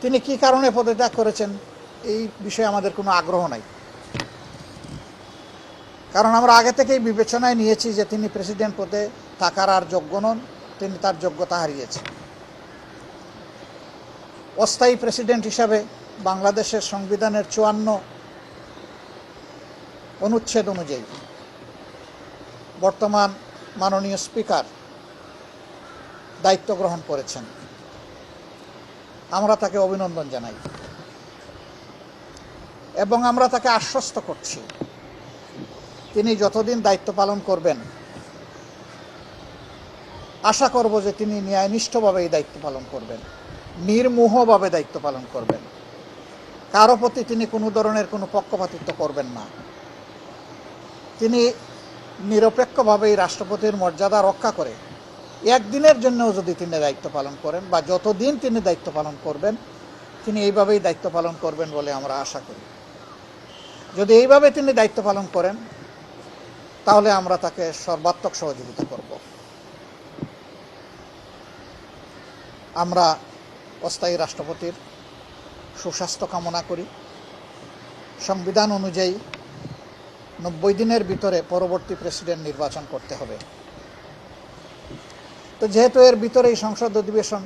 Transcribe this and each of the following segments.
তিনি কি কারণে পদত্যাগ করেছেন এই বিষয়ে আমাদের কোনো আগ্রহ নাই, কারণ আমরা আগে থেকেই বিবেচনায় নিয়েছি যে তিনি প্রেসিডেন্ট পদে থাকার আর যোগ্য নন, তিনি তার যোগ্যতা হারিয়েছেন। অস্থায়ী প্রেসিডেন্ট হিসাবে বাংলাদেশের সংবিধানের 54 অনুচ্ছেদ অনুযায়ী বর্তমান মাননীয় স্পিকার দায়িত্ব গ্রহণ করেছেন। আমরা তাকে অভিনন্দন জানাই এবং আমরা তাকে আশ্বস্ত করছি তিনি যতদিন দায়িত্ব পালন করবেন আশা করব যে তিনি ন্যায়নিষ্ঠভাবে এই দায়িত্ব পালন করবেন, নির্মোহভাবে দায়িত্ব পালন করবেন, কারো প্রতি তিনি কোনো ধরনের কোনো পক্ষপাতিত্ব করবেন না। তিনি নিরপেক্ষভাবে এই রাষ্ট্রপতির মর্যাদা রক্ষা করে একদিনের জন্যও যদি তিনি দায়িত্ব পালন করেন বা যতদিন তিনি দায়িত্ব পালন করবেন তিনি এইভাবেই দায়িত্ব পালন করবেন বলে আমরা আশা করি। যদি এইভাবে তিনি দায়িত্ব পালন করেন তাহলে আমরা তাকে সর্বাত্মক সহযোগিতা করব। আমরা অস্থায়ী রাষ্ট্রপতির সুস্বাস্থ্য কামনা করি। সংবিধান অনুযায়ী 90 দিনের ভিতরে পরবর্তী প্রেসিডেন্ট নির্বাচন করতে হবে। তো যেহেতু এর ভিতরেই সংসদ অধিবেশন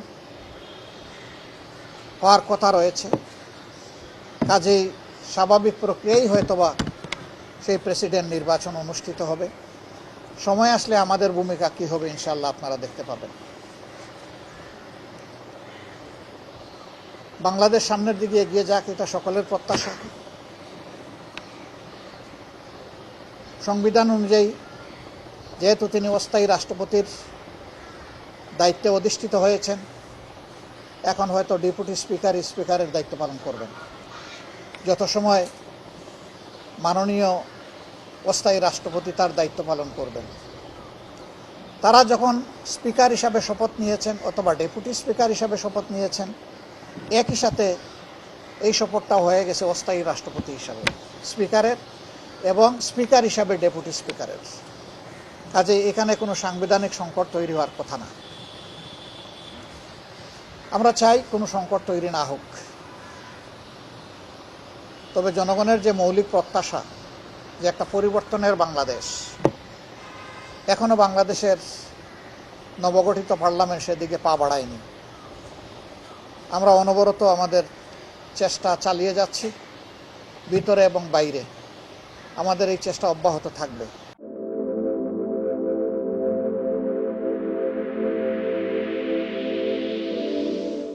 হওয়ার কথা রয়েছে, কাজেই স্বাভাবিক প্রক্রিয়াই হয়তোবা সেই প্রেসিডেন্ট নির্বাচন অনুষ্ঠিত হবে। সময় আসলে আমাদের ভূমিকা কী হবে ইনশাআল্লাহ আপনারা দেখতে পাবেন। বাংলাদেশ সামনের দিকে এগিয়ে যাক, এটা সকলের প্রত্যাশা। সংবিধান অনুযায়ী যেহেতু তিনি অস্থায়ী রাষ্ট্রপতির দায়িত্বে অধিষ্ঠিত হয়েছেন, এখন হয়তো ডেপুটি স্পিকারের দায়িত্ব পালন করবেন। যত সময় মাননীয় অস্থায়ী রাষ্ট্রপতি তার দায়িত্ব পালন করবেন, তারা যখন স্পিকার হিসাবে শপথ নিয়েছেন অথবা ডেপুটি স্পিকার হিসাবে শপথ নিয়েছেন, একই সাথে এই শপথটাও হয়ে গেছে অস্থায়ী রাষ্ট্রপতি হিসাবে স্পিকারের এবং স্পিকার হিসাবে ডেপুটি স্পিকারের। কাজে এখানে কোনো সাংবিধানিক সংকট তৈরি হওয়ার কথা না। আমরা চাই কোনো সংকট তৈরি না হোক, তবে জনগণের যে মৌলিক প্রত্যাশা যে একটা পরিবর্তনের বাংলাদেশ, এখনো বাংলাদেশের নবগঠিত পার্লামেন্ট সেদিকে পা বাড়ায়নি। আমরা অনবরত আমাদের চেষ্টা চালিয়ে যাচ্ছি, ভিতরে এবং বাইরে আমাদের এই চেষ্টা অব্যাহত থাকবে।